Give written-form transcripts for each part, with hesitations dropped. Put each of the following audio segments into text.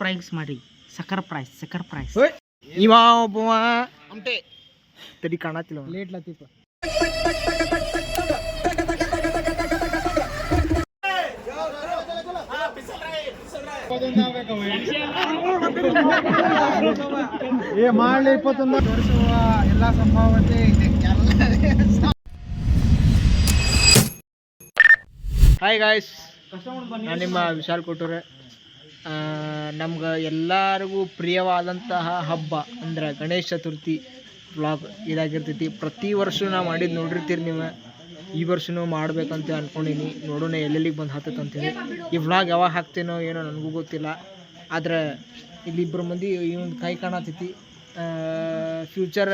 Price ಮಾಡಿ ಸಕ್ಕರ್ price ಇವ ಒಬ್ಬವ ಅಮಟೆ ತಡಿ ಕಾಣತಿಲ್ಲ ಲೇಟ್ ಲತೀಪ ಏ ಮಾಡಲಿ 21 ತೋರಿಸುವ ಎಲ್ಲ ಸಂಭಾವ್ಯತೆ ಇದೆ. ಹಾಯ್ ಗಾಯ್ಸ್, ನಾನು ನಿಮ್ಮ ವಿಶಾಲ್ ಕೊಟ್ಟೂರೆ. ನಮ್ಗೆ ಎಲ್ಲರಿಗೂ ಪ್ರಿಯವಾದಂತಹ ಹಬ್ಬ ಅಂದ್ರೆ ಗಣೇಶ ಚತುರ್ಥಿ ವ್ಲಾಗ್ ಇದಾಗಿರ್ತೈತಿ. ಪ್ರತಿ ವರ್ಷ ನಾವು ಮಾಡಿದ್ದು ನೋಡಿರ್ತೀರಿ ನೀವು. ಈ ವರ್ಷನೂ ಮಾಡ್ಬೇಕಂತ ಅಂದ್ಕೊಂಡೀನಿ. ನೋಡೋಣ ಎಲ್ಲೆಲ್ಲಿಗೆ ಬಂದು ಹತ್ತೈತೆ ಅಂತೇಳಿ. ಈ ವ್ಲಾಗ್ ಯಾವಾಗ ಹಾಕ್ತೇನೋ ಏನೋ ನನಗೂ ಗೊತ್ತಿಲ್ಲ. ಆದರೆ ಇಲ್ಲಿಬ್ಬರು ಮಂದಿ ಇವನು ಕೈ ಕಾಣತೈತಿ. ಫ್ಯೂಚರ್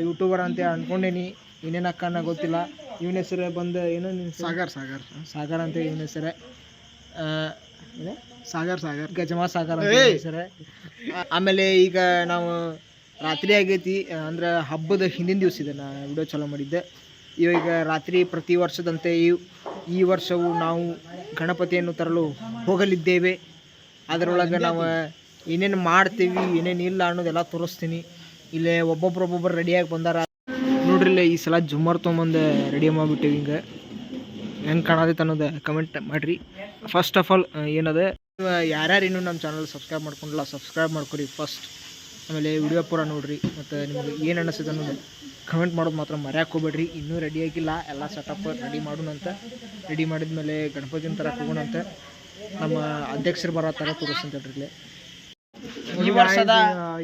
ಯೂಟ್ಯೂಬರ್ ಅಂತ ಅಂದ್ಕೊಂಡೇನಿ. ಏನೇನು ಅಕ್ಕನ ಗೊತ್ತಿಲ್ಲ. ಇವನ ಹೆಸರು ಬಂದು ಏನೋ ಸಾಗರ್ ಅಂತ ಇವನ ಹೆಸರೇ. ಸಾಗರ್ ಗಜಮಾ ಸಾಗರ್ ಅಂತ ಹೆಸರೇ. ಆಮೇಲೆ ಈಗ ನಾವು ರಾತ್ರಿ ಆಗೈತಿ, ಅಂದ್ರೆ ಹಬ್ಬದ ಹಿಂದಿನ ದಿವಸ ಇದೆ ನಾ ವಿಡಿಯೋ ಚಾಲೂ ಮಾಡಿದ್ದೆ. ಈಗ ರಾತ್ರಿ ಪ್ರತಿ ವರ್ಷದಂತೆ ಈ ವರ್ಷವೂ ನಾವು ಗಣಪತಿಯನ್ನು ತರಲು ಹೋಗಲಿದ್ದೇವೆ. ಅದರೊಳಗೆ ನಾವು ಏನೇನು ಮಾಡ್ತೀವಿ ಏನೇನು ಇಲ್ಲ ಅನ್ನೋದೆಲ್ಲ ತೋರಿಸ್ತೀನಿ. ಇಲ್ಲೇ ಒಬ್ಬೊಬ್ರು ರೆಡಿಯಾಗಿ ಬಂದಾರ ನೋಡ್ರಿಲ್ಲ. ಈ ಸಲ ಜುಮ್ಮರ್ ತೊಗೊಂಬಂದು ರೆಡಿ ಮಾಡಿಬಿಟ್ಟಿವಿ. ಹಿಂಗೆ ಹೆಂಗೆ ಕಾಣತೈತೆ ಅನ್ನೋದು ಕಮೆಂಟ್ ಮಾಡಿರಿ. ಫಸ್ಟ್ ಆಫ್ ಆಲ್ ಏನದ, ಯಾರ್ಯಾರು ಇನ್ನೂ ನಮ್ಮ ಚಾನಲ್ ಸಬ್ಸ್ಕ್ರೈಬ್ ಮಾಡ್ಕೊಂಡಿಲ್ಲ ಸಬ್ಸ್ಕ್ರೈಬ್ ಮಾಡ್ಕೊರಿ ಫಸ್ಟ್. ಆಮೇಲೆ ವಿಡಿಯೋ ಪೂರ ನೋಡಿರಿ. ಮತ್ತು ನಿಮ್ಗೆ ಏನು ಅನ್ನಿಸ್ತದೆ ಅನ್ನೋದು ಕಮೆಂಟ್ ಮಾಡೋದು ಮಾತ್ರ ಮರ್ಯಾಕೆ ಹೋಗ್ಬೇಡ್ರಿ. ಇನ್ನೂ ರೆಡಿ ಆಗಿಲ್ಲ, ಎಲ್ಲ ಸೆಟಪ್ ರೆಡಿ ಮಾಡೋಣಂತ. ರೆಡಿ ಮಾಡಿದ್ಮೇಲೆ ಗಣಪತಿನ ತರಕ್ಕೆ ಹೋಗೋಣಂತ. ನಮ್ಮ ಅಧ್ಯಕ್ಷರು ಬರೋ ಥರ ತೋರಿಸ್ತಂತೇಳ್ರಿ.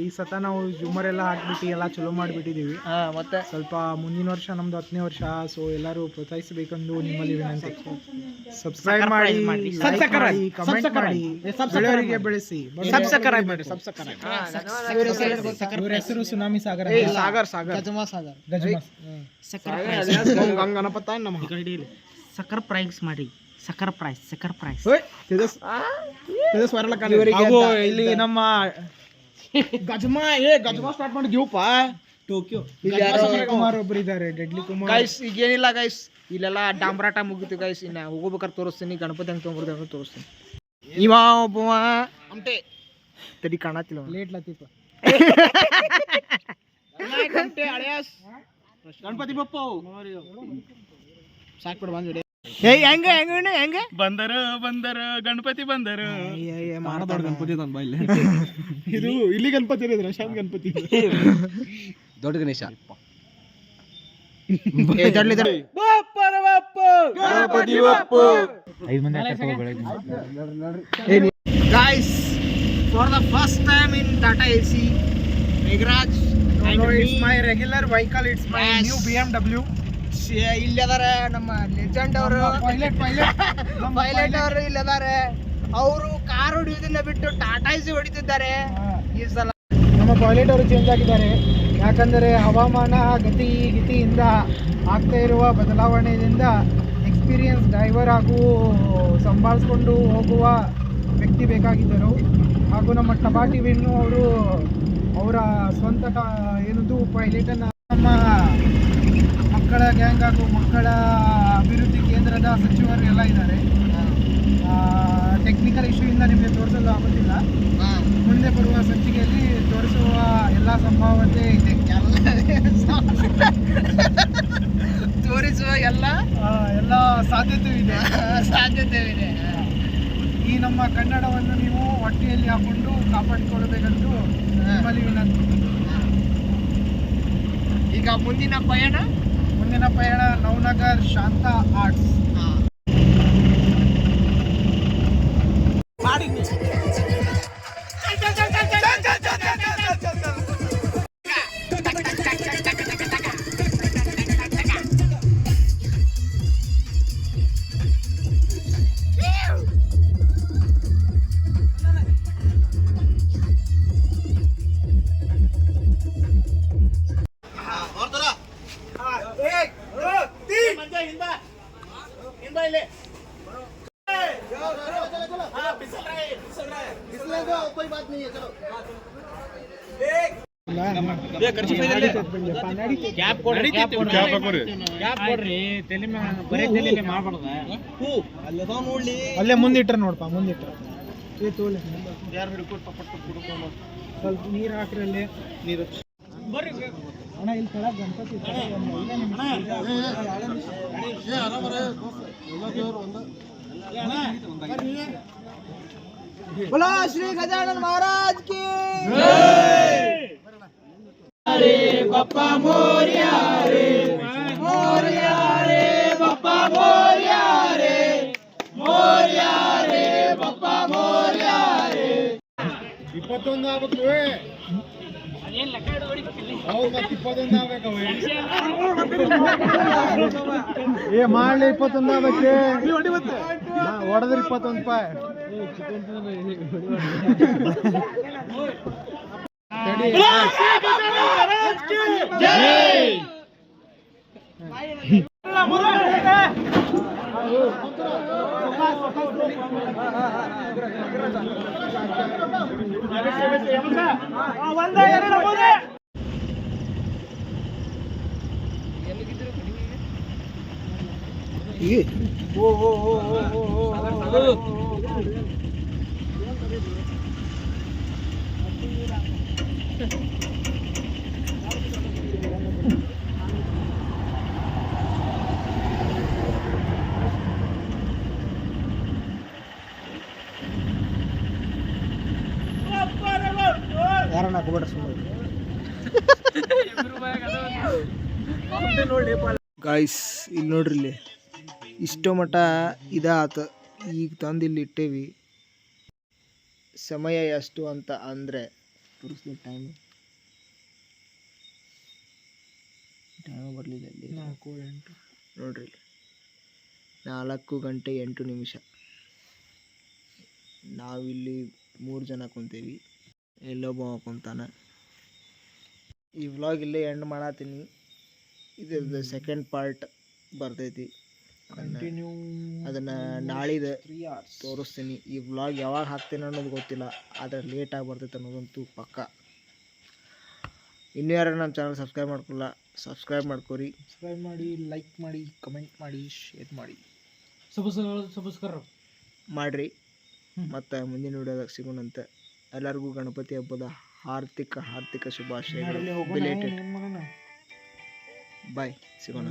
ಈ ಸತ ನಾವು ಜೂಮರ್ ಎಲ್ಲ ಹಾಕ್ಬಿಟ್ಟು ಎಲ್ಲ ಚಲೋ ಮಾಡಿಬಿಟ್ಟಿದ್ದೀವಿ. ಮತ್ತೆ ಸ್ವಲ್ಪ ಮುಂದಿನ ವರ್ಷ ನಮ್ದು 10ನೇ ವರ್ಷ. ಸೊ ಎಲ್ಲರೂ ಪ್ರೋತ್ಸಾಹಿಸಬೇಕೆಂದು ನಿಮ್ಮಲ್ಲಿ ವಿನಂತಿ. ಸಬ್ಸ್ಕ್ರೈಬ್ ಮಾಡಿ, ಕಮೆಂಟ್ ಮಾಡಿ, ಬೆಳೆಯವರಿಗೆ ಬೆಳೆಸಿ. ಇವ್ರ ಹೆಸರು ಸುನಾಮಿ ಸಾಗರ್. ಸಕ್ಕರ್ ಪ್ರೈಸ್ ಮಾಡಿ ಸಕ್ಕರ್ ಪ್ರೈಸ್ ಇಲ್ಲಿ ನಮ್ಮ ಗಜಮಾ ಸ್ಟಾರ್ಟ್ ಮಾಡಿದ್ಯೂಪ. ಟೋಕಿಯೋ ಕುಮಾರ್ ಒಬ್ರು ಇದ್ದಾರೆ, ಡೆಡ್ಲಿ ಕುಮಾರ್. ಗೈಸ್ ಈಗೇನಿಲ್ಲ ಗೈಸ್, ಇಲ್ಲೆಲ್ಲ ಡಾಂಬ್ರಾಟ ಮುಗಿತು ಗೈಸ್. ಇನ್ನು ಹೋಗ್ಬೇಕಾದ್ರೆ ತೋರಿಸ್ತೀನಿ ಗಣಪತಿ ಹೆಂಗೆ ತೊಗೊಂಡ್ಬರ್ತಾರೆ ತೋರಿಸ್ತೀನಿ. ಇವ ಒಬ್ಬವ ಅಮಟೆ ತಡಿ ಕಾಣತಿಲ್ಲ ಲೇಟ್ ಲತೀಪ ಗಣಪತಿ ಬಪ್ಪ ಸಾಕ್ಬಿಡು ಬಂದ್ಬಿಡಿ. ಹೆಂಗೆ ಬಂದರು ಗಣಪತಿ ಬಂದರು. ಗಣಪತಿ ಇದು ಇಲ್ಲಿ ಗಣಪತಿ ಇರೋದ್ರ ಶಾಮ್ ಗಣಪತಿ ದೊಡ್ಡ Ganesha. Guys, for the first time in Tata AC, Megraj, it's my regular vehicle. It's my new BMW. ಇಲ್ಲಿ ಅದಾರೆ ನಮ್ಮ ಲೆಜೆಂಡ್ ಅವರು, ಪೈಲಟ್ ಅವರು ಇಲ್ಲಿ ಅದಾರೆ. ಅವರು ಕಾರ್ ಹೊಡಿಯೋದನ್ನ ಬಿಟ್ಟು ಟಾಟಾ ಎಸಿ ಹೊಡಿತಿದ್ದಾರೆ ಈ ಸಲ. ನಮ್ಮ ಪೈಲಟ್ ಅವರು ಚೇಂಜ್ ಆಗಿದ್ದಾರೆ. ಯಾಕಂದರೆ ಹವಾಮಾನ ಗತಿಯಿಂದ ಆಗ್ತಾ ಇರುವ ಬದಲಾವಣೆಯಿಂದ ಎಕ್ಸ್ಪೀರಿಯನ್ಸ್ ಡ್ರೈವರ್ ಹಾಗೂ ಸಂಭಾಳಿಸ್ಕೊಂಡು ಹೋಗುವ ವ್ಯಕ್ತಿ ಬೇಕಾಗಿದ್ದರು. ಹಾಗೂ ನಮ್ಮ ಟಬಾಟಿ ವಿನ್ನು ಅವರು ಅವರ ಸ್ವಂತ ಏನದು ಪೈಲಟನ್ನು ನಮ್ಮ ಮಕ್ಕಳ ಗ್ಯಾಂಗ್ ಹಾಗೂ ಮಕ್ಕಳ ಅಭಿವೃದ್ಧಿ ಕೇಂದ್ರದ ಸಚಿವರು ಎಲ್ಲ ಇದ್ದಾರೆ. ಟೆಕ್ನಿಕಲ್ ಇಶ್ಯೂಯಿಂದ ನಿಮಗೆ ತೋರಿಸಲು ಆಗುತ್ತಿಲ್ಲ. ಮುಂದೆ ಬರುವ ಸಂಚಿಕೆಯಲ್ಲಿ ತೋರಿಸುವ ಎಲ್ಲ ಸಂಭಾವ್ಯತೆ ಇದೆ. ತೋರಿಸುವ ಎಲ್ಲ ಸಾಧ್ಯತೆ ಇದೆ. ಈ ನಮ್ಮ ಕನ್ನಡವನ್ನು ನೀವು ಹೊಟ್ಟೆಯಲ್ಲಿ ಹಾಕೊಂಡು ಕಾಪಾಡಿಕೊಳ್ಳಬೇಕಂತೂ ನಿಮ್ಮಲ್ಲಿ ವಿನಂತಿ. ಈಗ ಮುಂದಿನ ಪಯಣ ನವನಗರ್ ಶಾಂತ ಆರ್ಟ್ಸ್. कोई बात नहीं है, चलो ಕ್ಯಾಪ್ ಕೊಡ್ರಿ ತಲೆ ಬರೀ ತಲೆಯಲ್ಲಿ ಮಾಡಬಾರ್ದ. ಅಲ್ಲೇ ಮುಂದಿಟ್ರ ನೋಡಪ್ಪ, ಮುಂದಿಟ್ರ ಯಾರು ಹಿಡ್ಕೊಟ್ಟು ಪಪ್ಪಟ್ಟು ಕುಡ್ಕೊಂಬ ಸ್ವಲ್ಪ ನೀರು ಹಾಕ್ರಿ ಅಲ್ಲಿ ನೀರು ಅಣ್ಣ ಇಲ್ಲಿ ಕೆಳಗೆ ಗಣಪತಿ बोलो श्री गजानन महाराज की रे बप्पा मोरिया रे बप्पा मोरिया रे बप्पा मोरिया रे 21 ಆಗ್ಬೇಕು ಅದೇನ್ ಲೆಕ್ಕ ಹೊಡಿಬೇಕಿಲ್ಲ ಹೌದು ಮತ್ತೆ 21 ಆಗ್ಬೇಕು ಏ ಮಾಡ್ಲಿ 21 ಆಗ್ಬೇಕು ನೀ ಹೊಡಿ ಮತ್ತೆ ಹೊಡೆದ್ರೆ 21 ರೂಪಾಯಿ ಯಾರನ್ನ ಹಾಕೋಬೇಡ ಸುಮ್ಮನೆ ಗಾಯ್ಸ್ ಇಲ್ಲಿ ನೋಡ್ರಿ ಇಲ್ಲಿ ಇಷ್ಟೋ ಮಟ ಇದಾತ ಈಗ ತಂದು ಇಲ್ಲಿ ಇಟ್ಟೇವಿ ಸಮಯ ಎಷ್ಟು ಅಂತ ಅಂದರೆ ತೋರಿಸ್ಲಿ ಟೈಮ್ ಬರಲಿಲ್ಲ ಅಲ್ಲಿ 4:08 ನೋಡ್ರಿ 4:08 ನಾವಿಲ್ಲಿ 3 ಜನ ಕುಂತೀವಿ ಎಲ್ಲೊಬ್ಬ ಕುಂತಾನ ಈ ವ್ಲಾಗ್ ಇಲ್ಲೇ ಎಂಡ್ ಮಾಡತ್ತೀನಿ ಇದ್ರದ್ದು ಸೆಕೆಂಡ್ ಪಾರ್ಟ್ ಬರ್ತೈತಿ ಅದನ್ನು ನಾಳಿದ ತೋರಿಸ್ತೀನಿ ಈ ವ್ಲಾಗ್ ಯಾವಾಗ ಹಾಕ್ತೀನಿ ಅನ್ನೋದು ಗೊತ್ತಿಲ್ಲ ಆದರೆ ಲೇಟಾಗಿ ಬರ್ತೈತೆ ಅನ್ನೋದಂತೂ ಪಕ್ಕ ಇನ್ನೂ ಯಾರು ನಮ್ಮ ಚಾನಲ್ ಸಬ್ಸ್ಕ್ರೈಬ್ ಮಾಡ್ಕೊಳ್ಳ ಸಬ್ಸ್ಕ್ರೈಬ್ ಮಾಡ್ಕೊರಿ ಸಬ್ಸ್ಕ್ರೈಬ್ ಮಾಡಿ ಲೈಕ್ ಮಾಡಿ ಕಮೆಂಟ್ ಮಾಡಿ ಶೇರ್ ಮಾಡಿ ಸಬ್ಸ್ಕ್ರೈಬ್ ಮಾಡಿರಿ ಮತ್ತು ಮುಂದಿನ ವಿಡಿಯೋದಾಗ ಸಿಗೋಣಂತೆ ಎಲ್ಲರಿಗೂ ಗಣಪತಿ ಹಬ್ಬದ ಹಾರ್ದಿಕ ಶುಭಾಶಯಗಳು ಬಾಯ್ ಸಿಗೋಣ